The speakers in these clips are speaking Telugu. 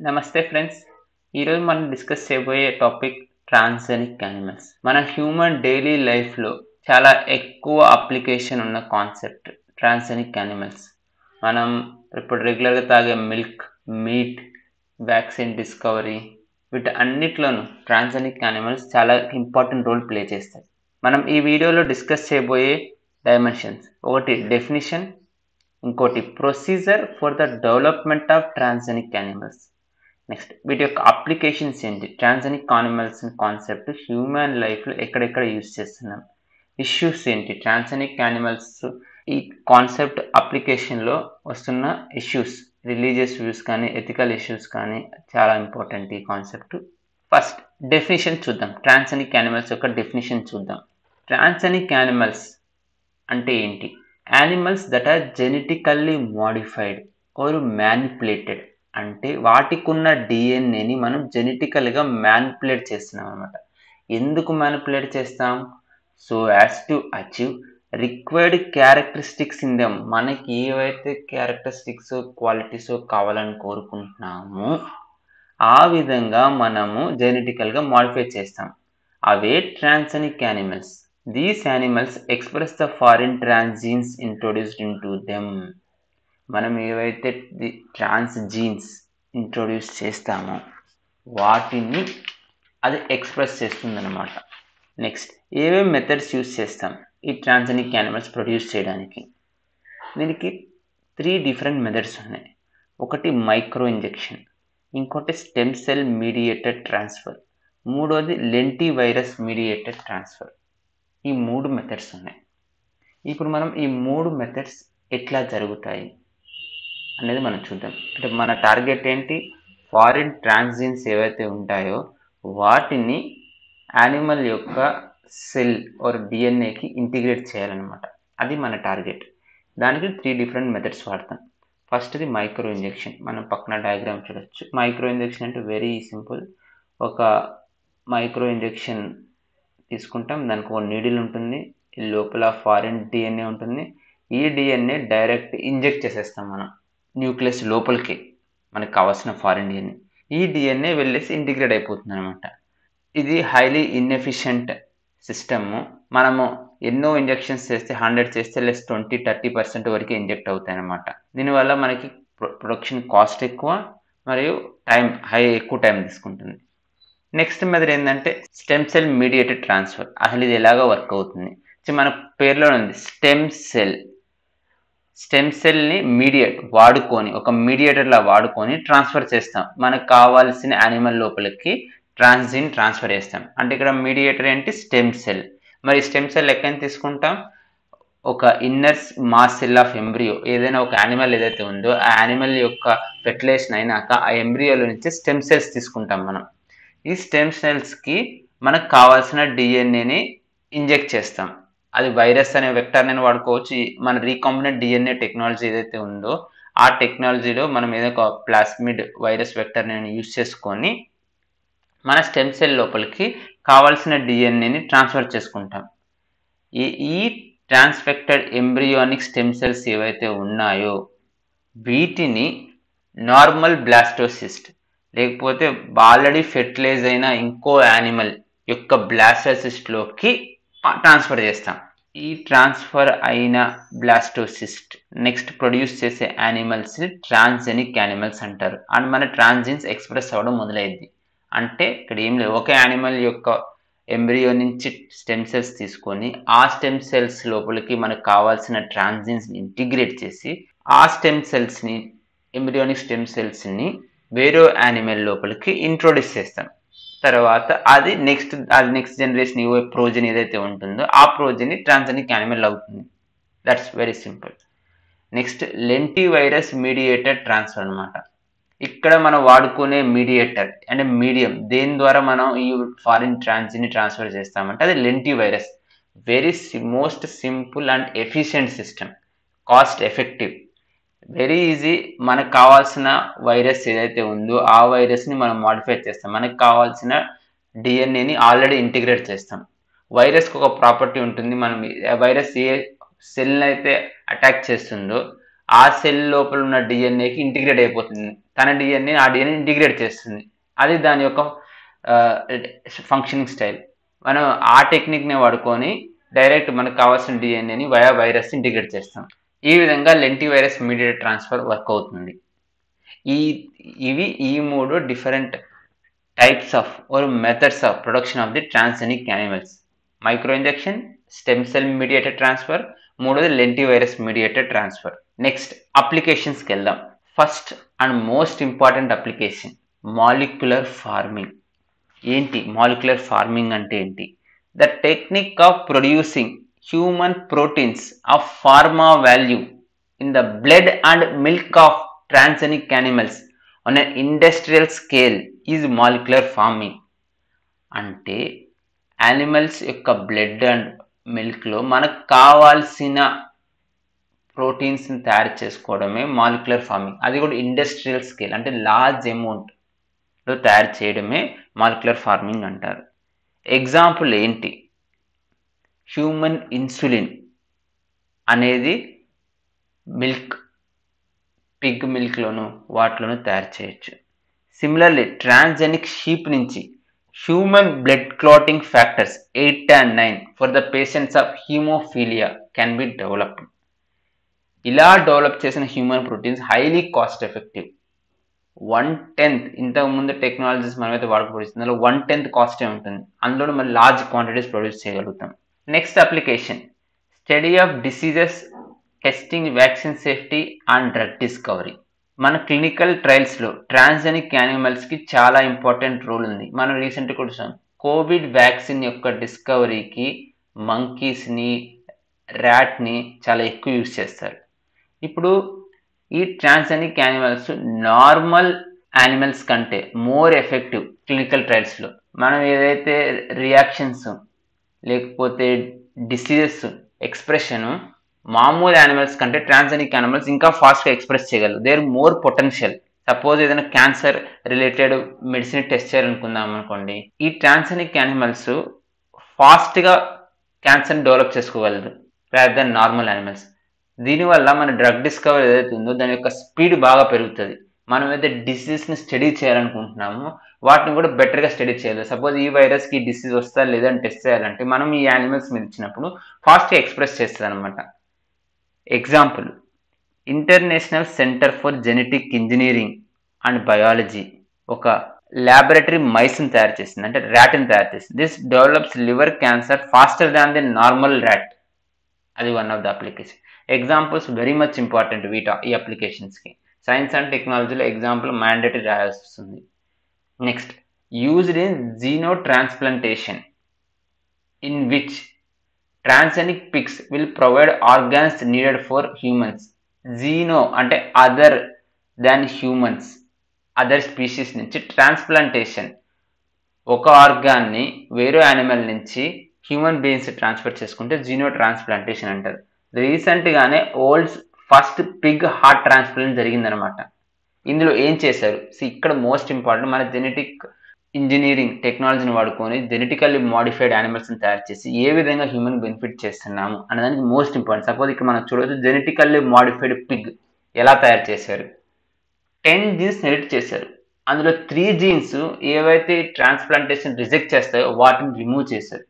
నమస్తే ఫ్రెండ్స్. ఈరోజు మనం డిస్కస్ చేయబోయే టాపిక్ ట్రాన్స్జెనిక్ యానిమల్స్. మన హ్యూమన్ డైలీ లైఫ్లో చాలా ఎక్కువ అప్లికేషన్ ఉన్న కాన్సెప్ట్ ట్రాన్స్జెనిక్ యానిమల్స్. మనం ఇప్పుడు రెగ్యులర్గా తాగే మిల్క్, మీట్, వ్యాక్సిన్ డిస్కవరీ వీటి అన్నిట్లోనూ ట్రాన్స్జెనిక్ యానిమల్స్ చాలా ఇంపార్టెంట్ రోల్ ప్లే చేస్తాయి. మనం ఈ వీడియోలో డిస్కస్ చేయబోయే డైమెన్షన్స్, ఒకటి డెఫినిషన్, ఇంకోటి procedure for the development of transgenic animals. Next వీటి యొక్క అప్లికేషన్స్ ఏంటి, ట్రాన్స్జెనిక్ యానిమల్స్ కాన్సెప్ట్ హ్యూమన్ లైఫ్లో ఎక్కడెక్కడ యూజ్ చేస్తున్నాం, ఇష్యూస్ ఏంటి, ట్రాన్స్జెనిక్ యానిమల్స్ ఈ కాన్సెప్ట్ అప్లికేషన్లో వస్తున్న ఇష్యూస్, రిలీజియస్ వ్యూస్ కానీ ఎథికల్ ఇష్యూస్ కానీ చాలా ఇంపార్టెంట్ ఈ కాన్సెప్ట్. ఫస్ట్ డెఫినేషన్ చూద్దాం. ట్రాన్స్జెనిక్ యానిమల్స్ యొక్క డెఫినేషన్ చూద్దాం. ట్రాన్స్జెనిక్ యానిమల్స్ అంటే ఏంటి? Animals that are genetically modified or manipulated, అంటే వాటికున్న డిఎన్ఏని మనం జెనెటికల్గా మ్యానిపులేట్ చేస్తున్నాం అనమాట. ఎందుకు మ్యానిపులేట్ చేస్తాం? So as to achieve required characteristics in them. మనకి ఏవైతే క్యారెక్టరిస్టిక్స్ క్వాలిటీస్ కావాలని కోరుకుంటున్నామో ఆ విధంగా మనము జెనెటికల్గా మాడిఫై చేస్తాం. అవే transgenic animals. These animals express the foreign transgenes introduced into them. మనం ఏవైతే ట్రాన్స్ జీన్స్ ఇంట్రొడ్యూస్ చేస్తామో వాటిని అది ఎక్స్ప్రెస్ చేస్తుందన్నమాట. నెక్స్ట్ ఏమేమి మెథడ్స్ యూజ్ చేస్తాం ఈ ట్రాన్స్జెనిక్ యానిమల్స్ ప్రొడ్యూస్ చేయడానికి? దీనికి 3 డిఫరెంట్ మెథడ్స్ ఉన్నాయి. ఒకటి మైక్రో ఇంజెక్షన్, ఇంకోటి స్టెమ్ సెల్ మీడియేటెడ్ ట్రాన్స్ఫర్, మూడోది లెంటి వైరస్ మీడియేటెడ్ ట్రాన్స్ఫర్. ఈ 3 మెథడ్స్ ఉన్నాయి. ఇప్పుడు మనం ఈ 3 మెథడ్స్ ఎట్లా జరుగుతాయి అనేది మనం చూద్దాం. అంటే మన టార్గెట్ ఏంటి? ఫారిన్ ట్రాన్స్జీన్స్ ఏవైతే ఉంటాయో వాటిని యానిమల్ యొక్క సెల్ ఆర్ డిఎన్ఏకి ఇంటిగ్రేట్ చేయాలన్నమాట. అది మన టార్గెట్. దానికి 3 డిఫరెంట్ మెథడ్స్ వాడతాం. ఫస్ట్ది మైక్రో ఇంజెక్షన్. మనం పక్కన డయాగ్రామ్ చూడొచ్చు. మైక్రో ఇంజెక్షన్ అంటే వెరీ సింపుల్. ఒక మైక్రో ఇంజెక్షన్ తీసుకుంటాం, దానికి ఒక నీడిల్ ఉంటుంది, లోపల ఫారిన్ డిఎన్ఏ ఉంటుంది. ఈ డిఎన్ఏ డైరెక్ట్ ఇంజెక్ట్ చేసేస్తాం మనం న్యూక్లియస్ లోపలికి, మనకు కావాల్సిన ఫారిన్ డిఎన్ఏ. ఈ డిఎన్ఏ వెళ్ళేసి ఇంటిగ్రేట్ అయిపోతుంది అనమాట. ఇది హైలీ ఇన్ఎఫిషియంట్ సిస్టమ్. మనము ఎన్నో ఇంజెక్షన్స్ చేస్తే 100 చేస్తే లెస్ 20-30% వరకు ఇంజెక్ట్ అవుతాయి అనమాట. దీనివల్ల మనకి ప్రొడక్షన్ కాస్ట్ ఎక్కువ మరియు ఎక్కువ టైం తీసుకుంటుంది. నెక్స్ట్ మెథడ్ ఏంటంటే స్టెమ్ సెల్ మీడియేటెడ్ ట్రాన్స్ఫర్. అసలు ఇది ఎలాగో వర్క్ అవుతుంది? మన పేరులో ఉంది స్టెమ్ సెల్. స్టెమ్ సెల్ని వాడుకొని, ఒక మీడియేటర్లా వాడుకొని ట్రాన్స్ఫర్ చేస్తాం. మనకు కావాల్సిన యానిమల్ లోపలికి ట్రాన్స్జీన్ ట్రాన్స్ఫర్ చేస్తాం. అంటే ఇక్కడ మీడియేటర్ ఏంటి? Stem cell. మరి స్టెమ్ సెల్ ఎక్కడ తీసుకుంటాం? ఒక inner mass cell of embryo, ఏదైనా ఒక యానిమల్ ఏదైతే ఉందో ఆ యానిమల్ యొక్క ఫెర్టిలైజేషన్ అయినాక ఆ ఎంబ్రియోలో నుంచి స్టెమ్ సెల్స్ తీసుకుంటాం మనం. ఈ స్టెమ్ సెల్స్కి మనకు కావాల్సిన డిఎన్ఏని ఇంజెక్ట్ చేస్తాం. అది వైరస్ అనే వెక్టర్ని వాడుకోవచ్చు. మన రీకాంబినెంట్ డిఎన్ఏ టెక్నాలజీ ఏదైతే ఉందో ఆ టెక్నాలజీలో మనం ఏదో ఒక ప్లాస్మిడ్ వైరస్ వెక్టర్ని యూజ్ చేసుకొని మన స్టెమ్ సెల్ లోపలికి కావాల్సిన డిఎన్ఏని ట్రాన్స్ఫర్ చేసుకుంటాం. ఈ ట్రాన్స్ఫెక్టెడ్ ఎంబ్రియోనిక్ స్టెమ్ సెల్స్ ఏవైతే ఉన్నాయో వీటిని నార్మల్ బ్లాస్టోసిస్ట్ లేకపోతే ఆల్రెడీ ఫెర్టిలైజ్ అయిన ఇంకో యానిమల్ యొక్క బ్లాస్టోసిస్ట్లోకి ట్రాన్స్ఫర్ చేస్తాం. ఈ ట్రాన్స్ఫర్ అయిన బ్లాస్టోసిస్ట్ నెక్స్ట్ ప్రొడ్యూస్ చేసే యానిమల్స్ ట్రాన్స్జెనిక్ యానిమల్స్ అంటారు. అండ్ మన ట్రాన్స్జీన్స్ ఎక్స్ప్రెస్ అవ్వడం మొదలైంది. అంటే ఇక్కడ ఏం లేదు, ఒక యానిమల్ యొక్క ఎంబ్రియో నుంచి స్టెమ్ సెల్స్ తీసుకొని ఆ స్టెమ్ సెల్స్ లోపలికి మనకు కావాల్సిన ట్రాన్స్జీన్స్ ఇంటిగ్రేట్ చేసి ఆ స్టెమ్ సెల్స్ని, ఎంబ్రియోనిక్ స్టెమ్ సెల్స్ని వేరే యానిమల్ లోపలికి ఇంట్రొడ్యూస్ చేస్తాం. తర్వాత అది నెక్స్ట్ జనరేషన్ ప్రోజన్ ఏదైతే ఉంటుందో ఆ ప్రోజన్ ట్రాన్స్జెనిక్ యానిమల్ అవుతుంది. That's very simple. Next Lent virus mediated transfer అనమాట. ఇక్కడ మనం వాడుకునే మీడియేటర్ అంటే మీడియం దేని ద్వారా మనం ఈ ఫారిన్ ట్రాన్స్జీన్ని ట్రాన్స్ఫర్ చేస్తామంటే అది Lent virus. Very most simple and efficient system, cost effective, very easy. మనకు కావాల్సిన వైరస్ ఏదైతే ఉందో ఆ వైరస్ని మనం మాడిఫై చేస్తాం. మనకు కావాల్సిన డిఎన్ఏని ఆల్రెడీ ఇంటిగ్రేట్ చేస్తాం. వైరస్కి ఒక ప్రాపర్టీ ఉంటుంది. మనం వైరస్ ఏ సెల్ని అయితే అటాక్ చేస్తుందో ఆ సెల్ లోపల ఉన్న డిఎన్ఏకి ఇంటిగ్రేట్ అయిపోతుంది. తన డిఎన్ఏ ఆ డిఎన్ఏ ఇంటిగ్రేట్ చేస్తుంది. అది దాని యొక్క ఫంక్షనింగ్ స్టైల్. మనం ఆ టెక్నిక్‌ని వాడుకొని డైరెక్ట్ మనకు కావాల్సిన డిఎన్ఏని వయా వైరస్ ఇంటిగ్రేట్ చేస్తాం. ఈ విధంగా లెంటివైరస్ మీడియేటెడ్ ట్రాన్స్ఫర్ వర్క్ అవుతుంది. ఇవి ఈ 3 different types of or methods of production of the transgenic animals. Micro injection, stem cell mediated transfer, మూడోది లెంటివైరస్ మీడియేటెడ్ ట్రాన్స్ఫర్. నెక్స్ట్ అప్లికేషన్స్కి వెళ్దాం. First and most important application molecular farming. ఏంటి మాలిక్యులర్ ఫార్మింగ్ అంటే ఏంటి? The technique of producing human proteins of pharma value in the blood and milk of transgenic animals on an industrial scale is molecular farming. అంటే యానిమల్స్ యొక్క బ్లడ్ అండ్ మిల్క్లో మనకు కావాల్సిన ప్రోటీన్స్ని తయారు చేసుకోవడమే మాలిక్యులర్ ఫార్మింగ్. అది కూడా ఇండస్ట్రియల్ స్కేల్ అంటే లార్జ్ అమౌంట్లో తయారు చేయడమే మాలిక్యులర్ ఫార్మింగ్ అంటారు. ఎగ్జాంపుల్ ఏంటి? హ్యూమన్ ఇన్సులిన్ అనేది మిల్క్, పిగ్ మిల్క్లోను వాటిలోనూ తయారు చేయొచ్చు. సిమిలర్లీ ట్రాన్స్జెనిక్ షీప్ నుంచి human blood clotting factors 8 and 9 for the patients of haemophilia can be developed. ఇలా డెవలప్ చేసిన human proteins highly cost effective. 1/10 ఇంతకుముందు టెక్నాలజీస్ మనమైతే వాడుకోబడుతుంది, అందులో 1/10 కాస్టే ఉంటుంది. అందులో మనం లార్జ్ క్వాంటిటీస్ ప్రొడ్యూస్ చేయగలుగుతాం. Next application study of diseases, testing, vaccine safety and drug discovery. మన క్లినికల్ ట్రయల్స్లో ట్రాన్స్జెనిక్ యానిమల్స్కి చాలా ఇంపార్టెంట్ రోల్ ఉంది. మనం రీసెంట్గా కూడా చూసాం, కోవిడ్ వ్యాక్సిన్ యొక్క డిస్కవరీకి మంకీస్ని, ర్యాట్ని చాలా ఎక్కువ యూజ్ చేస్తారు. ఇప్పుడు ఈ ట్రాన్స్జెనిక్ యానిమల్స్ నార్మల్ యానిమల్స్ కంటే మోర్ ఎఫెక్టివ్ క్లినికల్ ట్రయల్స్లో. మనం ఏదైతే రియాక్షన్స్ లేకపోతే డిసీజెస్ ఎక్స్ప్రెషన్ మామూలు యానిమల్స్ కంటే ట్రాన్స్జెనిక్ యానిమల్స్ ఇంకా ఫాస్ట్గా ఎక్స్ప్రెస్ చేయగలరు. There more potential. సపోజ్ ఏదైనా క్యాన్సర్ రిలేటెడ్ మెడిసిన్ టెస్ట్ చేయాలనుకుందాం అనుకోండి, ఈ ట్రాన్స్జెనిక్ యానిమల్స్ ఫాస్ట్గా క్యాన్సర్ని డెవలప్ చేసుకోగలరు రాదర్ దెన్ నార్మల్ యానిమల్స్. దీనివల్ల మన డ్రగ్ డిస్కవరీ ఏదైతే ఉందో దాని యొక్క స్పీడ్ బాగా పెరుగుతుంది. మనం ఏదైతే డిసీజ్ని స్టడీ చేయాలనుకుంటున్నామో వాటిని కూడా బెటర్గా స్టడీ చేయాలి. సపోజ్ ఈ వైరస్కి డిసీజ్ వస్తా లేదని టెస్ట్ చేయాలంటే మనం ఈ యానిమల్స్ మీద ఇచ్చినప్పుడు ఫాస్ట్గా ఎక్స్ప్రెస్ చేస్తుంది అనమాట. Example international centre for genetic engineering and biology ఒక ల్యాబొరేటరీ మైస్ని తయారు చేసింది, అంటే ర్యాట్ని తయారు చేసింది. This develops liver cancer faster than the normal rat. అది one of the application. Examples very much important ఈ అప్లికేషన్స్కి. సైన్స్ అండ్ టెక్నాలజీలో ఎగ్జాంపుల్ మ్యాండేటరీ రాయాల్సి వస్తుంది. Next used in xenotransplantation in which transgenic pigs will provide organs needed for humans. Xeno అంటే other than humans, other species నుంచి ట్రాన్స్ప్లాంటేషన్, ఒక ఆర్గాన్ని వేరే యానిమల్ నుంచి హ్యూమన్ బీయింగ్స్ ట్రాన్స్ఫర్ చేసుకుంటే జీనో ట్రాన్స్ప్లాంటేషన్ అంటారు. రీసెంట్గానే ఓల్డ్స్ ఫస్ట్ పిగ్ హార్ట్ ట్రాన్స్ప్లాంట్ జరిగిందనమాట. ఇందులో ఏం చేశారు? ఇక్కడ మోస్ట్ ఇంపార్టెంట్, మన జెనెటిక్ ఇంజనీరింగ్ టెక్నాలజీని వాడుకొని జెనెటికల్లీ మోడిఫైడ్ యానిమల్స్ని తయారు చేసి ఏ విధంగా హ్యూమన్ బెనిఫిట్ చేస్తున్నాము అనేదానికి మోస్ట్ ఇంపార్టెంట్. సపోజ్ ఇక్కడ మనం చూడవచ్చు, జెనెటికల్లీ మోడిఫైడ్ పిగ్ ఎలా తయారు చేశారు. 10 జీన్స్ ఎడిట్ చేశారు. అందులో 3 జీన్స్ ఏవైతే ట్రాన్స్ప్లాంటేషన్ రిజెక్ట్ చేస్తాయో వాటిని రిమూవ్ చేశారు.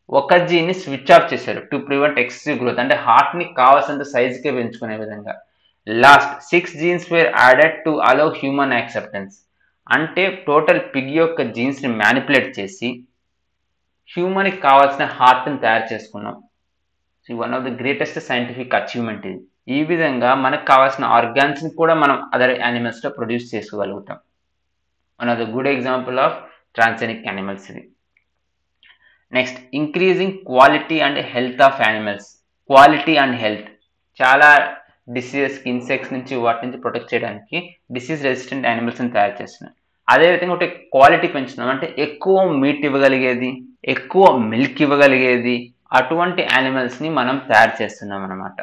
ఒక జీన్ని స్విచ్ ఆఫ్ చేశారు టు ప్రివెంట్ ఎక్సెసివ్ గ్రోత్, అంటే హార్ట్ని కావాల్సినంత సైజుకే పెంచుకునే విధంగా. Last 6 genes were added to allow human acceptance, అంటే టోటల్ పిగ్ యొక్క జీన్స్ని మ్యానిపులేట్ చేసి హ్యూమన్కి కావాల్సిన హార్ట్ని తయారు చేసుకున్నాం. One of the greatest scientific achievement ఇది. ఈ విధంగా మనకు కావాల్సిన ఆర్గాన్స్ని కూడా మనం అదర్ యానిమల్స్లో ప్రొడ్యూస్ చేసుకోగలుగుతాం. One of the good example of transgenic animals ఇది. Next increasing quality and health of animals. Quality and health, చాలా డిసీజెస్కి ఇన్సెక్ట్స్ నుంచి వాటి నుంచి ప్రొటెక్ట్ చేయడానికి డిసీజ్ రెసిస్టెంట్ యానిమల్స్ని తయారు చేస్తున్నాం. అదేవిధంగా ఒకటి క్వాలిటీ పెంచుతున్నాం, అంటే ఎక్కువ మీట్ ఇవ్వగలిగేది, ఎక్కువ మిల్క్ ఇవ్వగలిగేది, అటువంటి యానిమల్స్ని మనం తయారు చేస్తున్నాం అన్నమాట.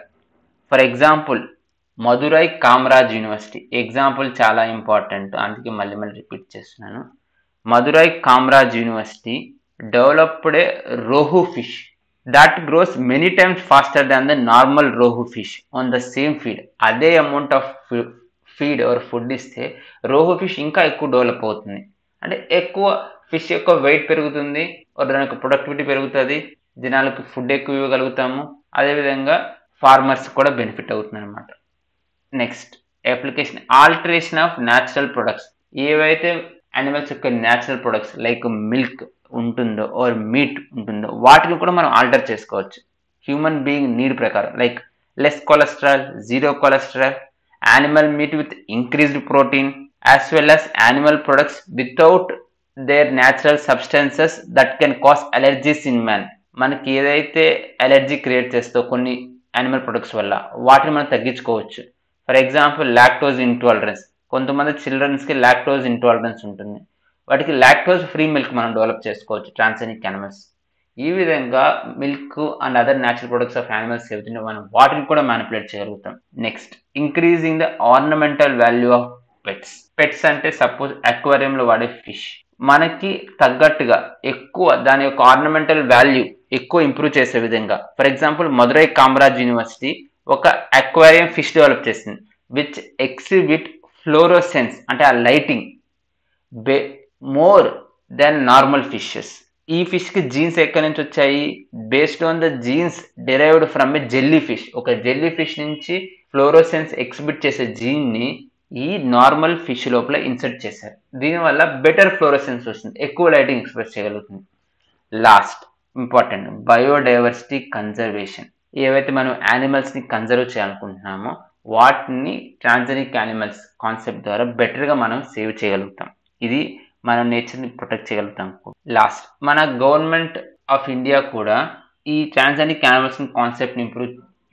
For example Madurai Kamaraj university example చాలా ఇంపార్టెంట్, అందుకే మళ్ళీ రిపీట్ చేస్తున్నాను. Madurai Kamaraj university developed A rohu fish that grows many times faster than the normal rohu fish on the same feed. అదే amount of feed or food ఇస్తే రోహు ఫిష్ ఇంకా ఎక్కువ డెవలప్ అవుతుంది. అంటే ఎక్కువ ఫిష్ యొక్క వెయిట్ పెరుగుతుంది, దాని యొక్క ప్రొడక్టివిటీ పెరుగుతుంది, జనాలకు ఫుడ్ ఎక్కువ ఇవ్వగలుగుతాము, అదేవిధంగా ఫార్మర్స్ కూడా బెనిఫిట్ అవుతుంది అనమాట. Next application alteration of natural products. ఏవైతే యానిమల్స్ యొక్క న్యాచురల్ ప్రొడక్ట్స్ లైక్ మిల్క్ ఉంటుందో ఆర్ మీట్ ఉంటుందో వాటిని కూడా మనం ఆల్టర్ చేసుకోవచ్చు హ్యూమన్ బీయింగ్ నీడ్ ప్రకారం. Like less cholesterol, zero cholesterol, animal meet with increased protein, as well as animal products without their natural substances that can cause allergies in man. మనకి ఏదైతే అలర్జీ క్రియేట్ చేస్తో కొన్ని యానిమల్ ప్రొడక్ట్స్ వల్ల వాటిని మనం తగ్గించుకోవచ్చు. For example lactose intolerance. కొంతమంది చిల్డ్రన్స్కి లాక్టోజ్ ఇంటాలరెన్స్ ఉంటుంది, వాటికి లాక్టోజ్ ఫ్రీ మిల్క్ మనం డెవలప్ చేసుకోవచ్చు ట్రాన్స్జెనిక్ యానిమల్స్. ఈ విధంగా milk and other natural products of animals ఏవైతే మనం వాటిని కూడా మ్యానిపులేట్ చేయగలుగుతాం. Next increasing the ornamental value of pets. Pets అంటే సపోజ్ అక్వేరియంలో వాడే ఫిష్ మనకి తగ్గట్టుగా ఎక్కువ దాని యొక్క ఆర్నమెంటల్ వాల్యూ ఎక్కువ ఇంప్రూవ్ చేసే విధంగా. For example Madurai Kamaraj university ఒక అక్వేరియం ఫిష్ డెవలప్ చేసింది విచ్ ఎక్సిబిట్ ఫ్లోరోసెన్స్, అంటే ఆ lighting more than normal fishes. ఈ ఫిష్కి జీన్స్ ఎక్కడి నుంచి వచ్చాయి? Based on the jeans derived from A jelly fish. ఒక జెల్లీ ఫిష్ నుంచి ఫ్లోరోసెన్స్ ఎక్సిబిట్ చేసే జీన్ని ఈ నార్మల్ ఫిష్ లోపల ఇన్సర్ట్ చేశారు. దీనివల్ల బెటర్ ఫ్లోరోసెన్స్ వస్తుంది, ఎక్కువ లైటింగ్ ఎక్స్ప్రెస్ చేయగలుగుతుంది. Last important biodiversity conservation. ఏవైతే మనం యానిమల్స్ని కన్జర్వ్ చేయాలనుకుంటున్నామో వాటిని ట్రాన్స్జెనిక్ యానిమల్స్ కాన్సెప్ట్ ద్వారా బెటర్గా మనం సేవ్ చేయగలుగుతాం. ఇది మన నేచర్ని ప్రొటెక్ట్ చేయగలుగుతాం. లాస్ట్ మన గవర్నమెంట్ ఆఫ్ ఇండియా కూడా ఈ ట్రాన్స్జెనిక్ యానిమల్స్ కాన్సెప్ట్ని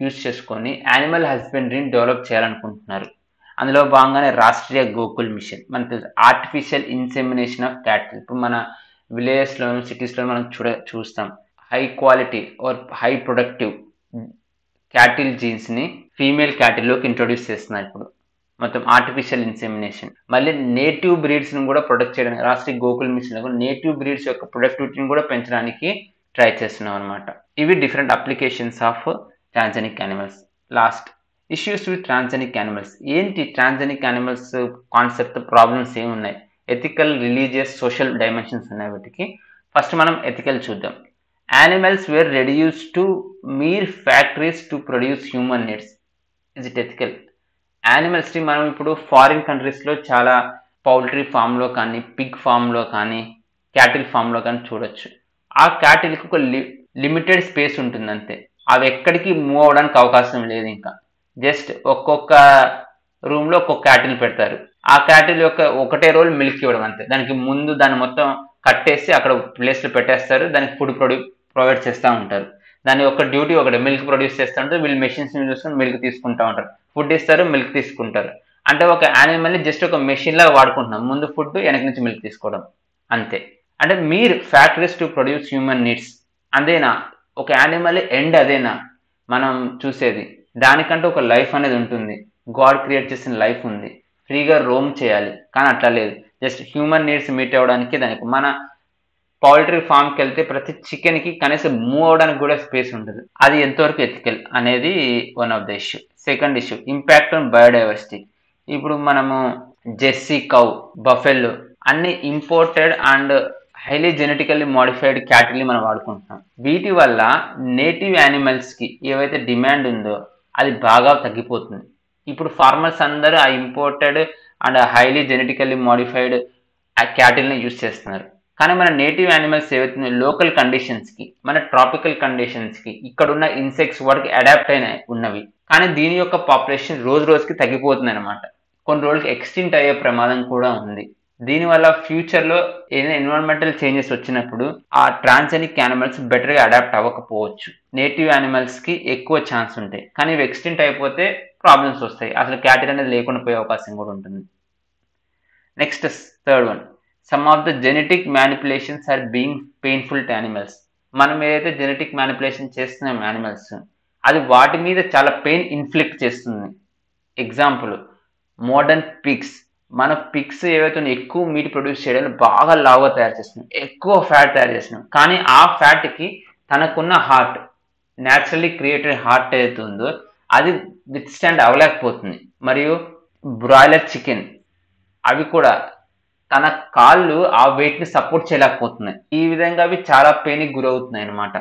యూజ్ చేసుకొని యానిమల్ హస్బెండరీని డెవలప్ చేయాలనుకుంటున్నారు. అందులో భాగంగానే రాష్ట్రీయ గోకుల్ మిషన్, మనకు తెలుసు ఆర్టిఫిషియల్ ఇన్సెమినేషన్ ఆఫ్ క్యాటిల్. ఇప్పుడు మన విలేజెస్లోను సిటీస్లో మనం చూస్తాం high quality or high productive cattle జీన్స్ని ఫీమేల్ క్యాటిల్లోకి ఇంట్రొడ్యూస్ చేస్తున్నారు ఇప్పుడు మొత్తం ఆర్టిఫిషియల్ ఇన్సెమినేషన్. మళ్ళీ నేటివ్ బ్రీడ్స్ని కూడా ప్రొటెక్ట్ చేయడానికి రాష్ట్రీయ గోకుల్ మిషన్లో నేటివ్ బ్రీడ్స్ యొక్క ప్రొడక్టివిటీని కూడా పెంచడానికి ట్రై చేస్తున్నాం అనమాట. ఇవి different applications of transgenic animals. Last issues with transgenic animals. ఏంటి ట్రాన్స్జెనిక్ యానిమల్స్ కాన్సెప్ట్ ప్రాబ్లమ్స్ ఏమున్నాయి? ఎథికల్, రిలీజియస్, సోషల్ డైమెన్షన్స్ ఉన్నాయి వీటికి. ఫస్ట్ మనం ఎథికల్ చూద్దాం. Animals were reduced to mere factories to produce human needs. Is it ethical? యానిమల్స్ని మనం ఇప్పుడు ఫారిన్ కంట్రీస్లో చాలా పౌల్ట్రీ ఫామ్లో కానీ, పిగ్ ఫామ్లో కానీ, క్యాటిల్ ఫామ్లో కానీ చూడొచ్చు. ఆ క్యాటిల్కి ఒక లిమిటెడ్ స్పేస్ ఉంటుంది అంతే. అవి ఎక్కడికి మూవ్ అవడానికి అవకాశం లేదు. ఇంకా జస్ట్ ఒక్కొక్క రూమ్లో ఒక్కొక్క క్యాటిల్ పెడతారు. ఆ క్యాటిల్ యొక్క ఒకటే రోల్ మిల్క్ ఇవ్వడం అంతే. దానికి ముందు దాన్ని మొత్తం కట్టేసి అక్కడ ప్లేస్లో పెట్టేస్తారు, దానికి ఫుడ్ ప్రొవైడ్ చేస్తూ ఉంటారు. దాని యొక్క డ్యూటీ ఒకటి మిల్క్ ప్రొడ్యూస్ చేస్తూ ఉంటారు. వీళ్ళు మెషిన్స్ చూసుకొని మిల్క్ తీసుకుంటూ ఉంటారు, ఫుడ్ ఇస్తారు, మిల్క్ తీసుకుంటారు. అంటే ఒక యానిమల్ని జస్ట్ ఒక మెషిన్ లాగా వాడుకుంటున్నాం, ముందు ఫుడ్ వెనక నుంచి మిల్క్ తీసుకోవడం అంతే. అంటే మీరు factories to produce human needs అదేనా? ఒక యానిమల్ ఎండ్ అదేనా మనం చూసేది? దానికంటే ఒక లైఫ్ అనేది ఉంటుంది, గాడ్ క్రియేట్ చేసిన లైఫ్ ఉంది, ఫ్రీగా రోమ్ చేయాలి. కానీ అట్లా లేదు, జస్ట్ హ్యూమన్ నీడ్స్ మీట్ అవ్వడానికి. దానికి మన పౌల్ట్రీ ఫామ్కి వెళ్తే ప్రతి చికెన్కి కనీసం మూవ్ అవ్వడానికి కూడా స్పేస్ ఉంటుంది. అది ఎంతవరకు ఎథికల్ అనేది one of the issue. Second issue impact on biodiversity. ఇప్పుడు మనము జెర్సీ కౌ, బఫెల్లో అన్ని imported and highly genetically modified క్యాటిల్ని మనం వాడుకుంటున్నాం. వీటి వల్ల నేటివ్ యానిమల్స్కి ఏవైతే డిమాండ్ ఉందో అది బాగా తగ్గిపోతుంది. ఇప్పుడు ఫార్మర్స్ అందరూ ఆ imported and highly genetically modified ఆ క్యాటిల్ని యూజ్ చేస్తున్నారు. కానీ మన నేటివ్ యానిమల్స్ ఏవైతే లోకల్ కండిషన్స్కి, మన ట్రాపికల్ కండిషన్స్కి, ఇక్కడున్న ఇన్సెక్ట్స్ వాటికి అడాప్ట్ అయిన ఉన్నవి. కానీ దీని యొక్క పాపులేషన్ రోజు రోజుకి తగ్గిపోతుంది అనమాట. కొన్ని రోజులకి ఎక్స్టింక్ట్ అయ్యే ప్రమాదం కూడా ఉంది. దీనివల్ల ఫ్యూచర్లో ఏదైనా ఎన్విరాన్మెంటల్ చేంజెస్ వచ్చినప్పుడు ఆ ట్రాన్స్జెనిక్ యానిమల్స్ బెటర్గా అడాప్ట్ అవ్వకపోవచ్చు. నేటివ్ యానిమల్స్కి ఎక్కువ ఛాన్స్ ఉంటాయి, కానీ ఇవి ఎక్స్టింక్ట్ అయిపోతే ప్రాబ్లమ్స్ వస్తాయి, అసలు క్యాటిల్ అనేది లేకుండా పోయే అవకాశం కూడా ఉంటుంది. Next third one, some of the genetic manipulations are being painful to animals. మనం ఏదైతే జెనెటిక్ మ్యానిపులేషన్ చేస్తున్నాం యానిమల్స్, అది వాటి మీద చాలా పెయిన్ ఇన్ఫ్లిక్ట్ చేస్తుంది. Example modern pigs. మన పిగ్స్ ఏవైతే ఎక్కువ మీట్ ప్రొడ్యూస్ చేయడానికి బాగా లావుగా తయారు చేస్తున్నాం, ఎక్కువ ఫ్యాట్ తయారు చేస్తున్నాం. కానీ ఆ ఫ్యాట్కి తనకున్న హార్ట్, న్యాచురల్లీ క్రియేటెడ్ హార్ట్ ఏదైతే ఉందో అది విత్ స్టాండ్ అవ్వలేకపోతుంది. మరియు బ్రాయిలర్ చికెన్ అవి కూడా తన కాళ్ళు ఆ వెయిట్ ని సపోర్ట్ చేయలేకపోతున్నాయి. ఈ విధంగా అవి చాలా పెయిన్ కి గురవుతున్నాయి అనమాట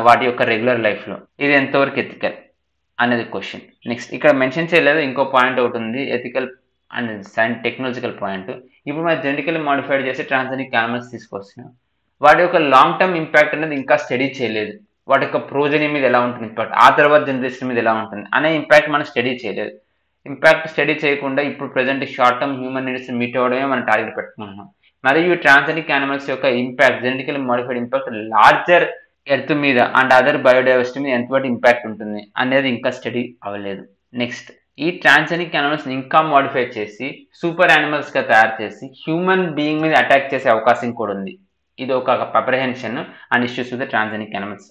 వాటి యొక్క రెగ్యులర్ లైఫ్ లో. ఇది ఎంతవరకు ఎథికల్ అనేది క్వశ్చన్. నెక్స్ట్ ఇక్కడ మెన్షన్ చేయలేదు, ఇంకో పాయింట్ ఒకటి ఉంది, ఎథికల్ అండ్ టెక్నాలజికల్ పాయింట్. ఇప్పుడు మనం జెనెటికల్లీ మాడిఫైడ్ చేసి ట్రాన్స్జెనిక్ యానిమల్స్ తీసుకొస్తున్నాం. వాటి యొక్క లాంగ్ టర్మ్ ఇంపాక్ట్ అనేది ఇంకా స్టడీ చేయలేదు. వాటి యొక్క ప్రోజనీ మీద ఎలా ఉంటుంది ఇంపాక్ట్, ఆ తర్వాత జనరేషన్ మీద ఎలా ఉంటుంది అనే ఇంపాక్ట్ మనం స్టడీ చేయలేదు. ఇంపాక్ట్ స్టడీ చేయకుండా ఇప్పుడు present short term human needs meet అవ్వడమే మనం టార్గెట్ పెట్టుకుంటున్నాం. మరియు ట్రాన్స్జెనిక్ యానిమల్స్ యొక్క impact, genetically modified impact larger earth మీద అండ్ అదర్ బయోడైవర్సిటీ మీద ఎంతవరకు ఇంపాక్ట్ ఉంటుంది అనేది ఇంకా స్టడీ అవ్వలేదు. నెక్స్ట్ ఈ ట్రాన్స్జెనిక్ యానిమల్స్ ఇంకా మాడిఫై చేసి సూపర్ యానిమల్స్ గా తయారు చేసి హ్యూమన్ బీయింగ్ మీద అటాక్ చేసే అవకాశం కూడా ఉంది. ఇది ఒక apprehension and issues with transgenic animals.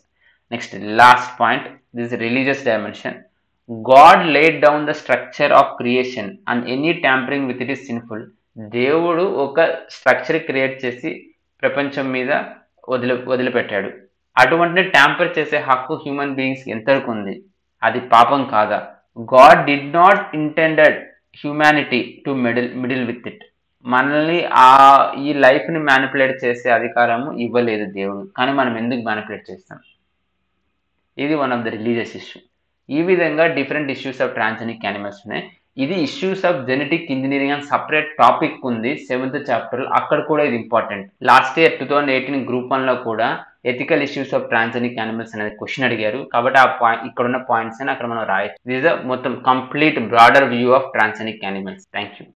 Next last point, this religious dimension. God laid down the structure of creation and any tampering with it is sinful. దేవుడు ఒక స్ట్రక్చర్ క్రియేట్ చేసి ప్రపంచం మీద వదిలిపెట్టాడు. అటువంటి ట్యాంపర్ చేసే హక్కు హ్యూమన్ బీయింగ్స్ ఎంతవరకు ఉంది? అది పాపం కాదా? God did not intended humanity to middle with it. మనల్ని ఈ లైఫ్ ని మ్యానిపులేట్ చేసే అధికారము ఇవ్వలేదు దేవుడు, కానీ మనం ఎందుకు మ్యానిపులేట్ చేస్తాం? ఇది one of the religious issue. ఈ విధంగా different issues of transgenic animals ఉన్నాయి. ఇది ఇష్యూస్ ఆఫ్ జెనెటిక్ ఇంజనీరింగ్ అని సపరేట్ టాపిక్ ఉంది 7th చాప్టర్, అక్కడ కూడా ఇది ఇంపార్టెంట్. లాస్ట్ ఇయర్ 2018 గ్రూప్ 1 లో కూడా ethical issues of transgenic animals అనేది క్వశ్చన్ అడిగారు. కాబట్టి ఇక్కడ ఉన్న పాయింట్స్ అని అక్కడ మనం రాయొచ్చు. దిస్ ఇస్ మొత్తం complete broader view of transgenic animals. Thank you.